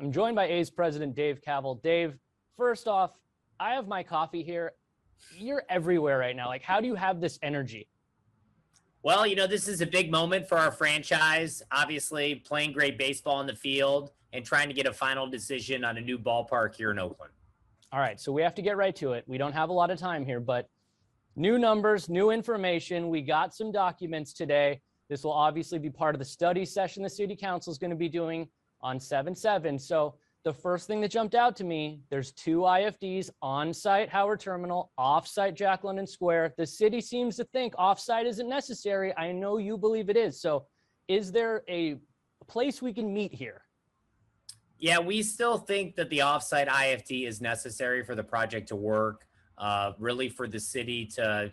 I'm joined by A's president, Dave Kaval. Dave, first off, I have my coffee here. You're everywhere right now. Like, how do you have this energy? Well, this is a big moment for our franchise. Obviously, playing great baseball on the field and trying to get a final decision on a new ballpark here in Oakland. All right, so we have to get right to it. We don't have a lot of time here, but new numbers, new information. We got some documents today. This will obviously be part of the study session the city council is going to be doing on 7/7. So the first thing that jumped out to me, there's 2 IFDs, on-site Howard Terminal, off-site Jack London Square. The city seems to think off-site isn't necessary. I know you believe it is. So is there a place we can meet here? Yeah, we still think that the off-site IFD is necessary for the project to work, really for the city to,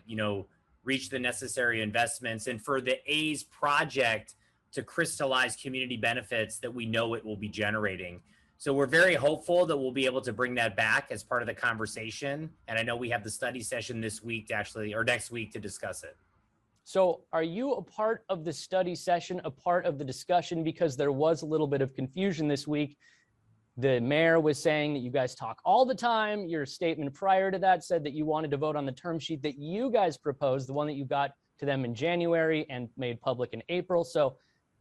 reach the necessary investments and for the A's project to crystallize community benefits that we know it will be generating. So we're very hopeful that we'll be able to bring that back as part of the conversation. And I know we have the study session this week or next week to discuss it. So are you a part of the study session, a part of the discussion? Because there was a little bit of confusion this week. The mayor was saying that you guys talk all the time. Your statement prior to that said that you wanted to vote on the term sheet that you guys proposed, the one that you got to them in January and made public in April. So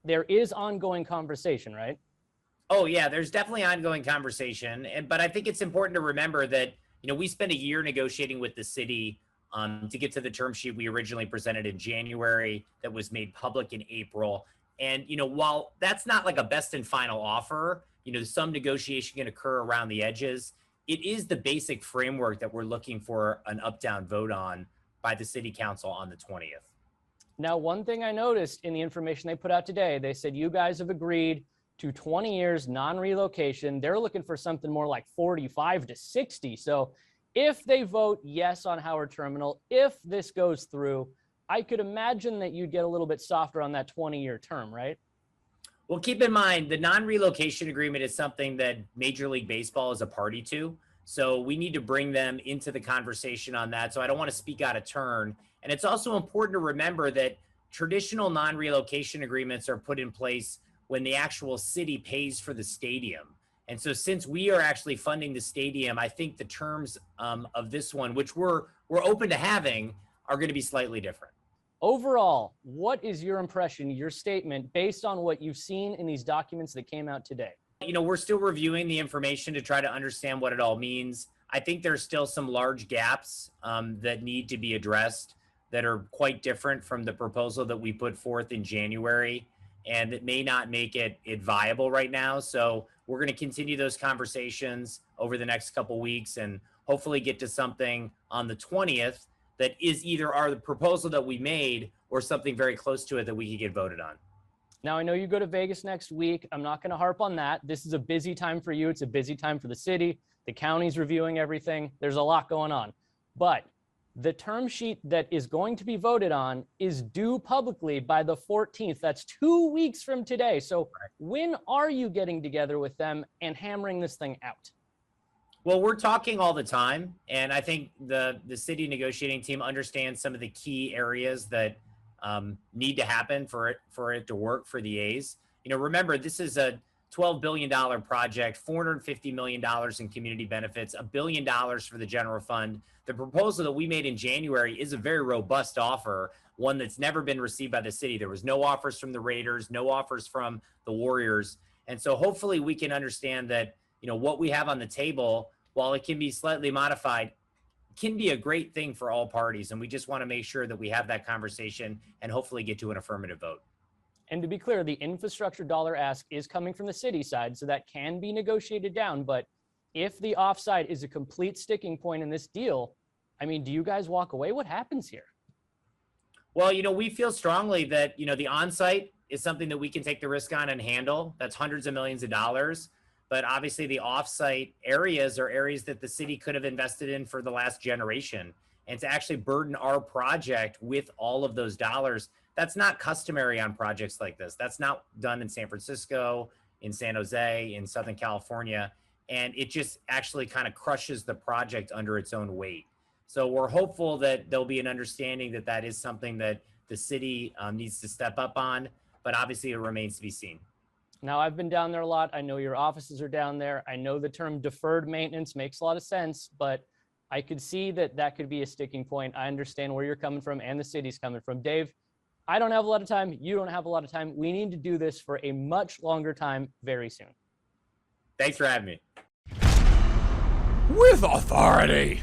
there is ongoing conversation, right? Oh yeah, there's definitely ongoing conversation. But I think it's important to remember that, we spent a year negotiating with the city to get to the term sheet we originally presented in January that was made public in April. And, while that's not like a best and final offer, some negotiation can occur around the edges. It is the basic framework that we're looking for an up-down vote on by the city council on the 20th. Now, one thing I noticed in the information they put out today, they said you guys have agreed to 20 years non-relocation. They're looking for something more like 45 to 60. So if they vote yes on Howard Terminal, if this goes through, I could imagine that you'd get a little bit softer on that 20-year term, right? Well, keep in mind, the non-relocation agreement is something that Major League Baseball is a party to. So we need to bring them into the conversation on that. So I don't want to speak out of turn. And it's also important to remember that traditional non-relocation agreements are put in place when the actual city pays for the stadium. And so since we are actually funding the stadium, I think the terms of this one, which we're open to having, are going to be slightly different. Overall, what is your impression, your statement, based on what you've seen in these documents that came out today? We're still reviewing the information to try to understand what it all means. I think there's still some large gaps that need to be addressed that are quite different from the proposal that we put forth in January, and that may not make it viable right now. So we're going to continue those conversations over the next couple weeks and hopefully get to something on the 20th that is either the proposal that we made or something very close to it that we could get voted on. Now, I know you go to Vegas next week. I'm not going to harp on that. This is a busy time for you. It's a busy time for the city. The county's reviewing everything. There's a lot going on. But the term sheet that is going to be voted on is due publicly by the 14th. That's 2 weeks from today. So when are you getting together with them and hammering this thing out? Well, we're talking all the time, and I think the city negotiating team understands some of the key areas that need to happen for it to work for the A's. Remember, this is a $12 billion project, $450 million in community benefits, $1 billion for the general fund. The proposal that we made in January is a very robust offer, one that's never been received by the city. There was no offers from the Raiders, no offers from the Warriors. And so hopefully we can understand that what we have on the table, while it can be slightly modified, can be a great thing for all parties. And we just want to make sure that we have that conversation and hopefully get to an affirmative vote. And to be clear, the infrastructure dollar ask is coming from the city side, so that can be negotiated down. But if the offside is a complete sticking point in this deal, I mean, do you guys walk away? What happens here? Well, we feel strongly that, the onsite is something that we can take the risk on and handle. That's hundreds of millions of dollars. But obviously the offsite areas are areas that the city could have invested in for the last generation. And to actually burden our project with all of those dollars, that's not customary on projects like this. That's not done in San Francisco, in San Jose, in Southern California. And it just actually kind of crushes the project under its own weight. So we're hopeful that there'll be an understanding that that is something that the city needs to step up on, but obviously it remains to be seen. Now, I've been down there a lot. I know your offices are down there. I know the term deferred maintenance makes a lot of sense, but I could see that that could be a sticking point. I understand where you're coming from and the city's coming from. Dave, I don't have a lot of time. You don't have a lot of time. We need to do this for a much longer time very soon. Thanks for having me. With authority.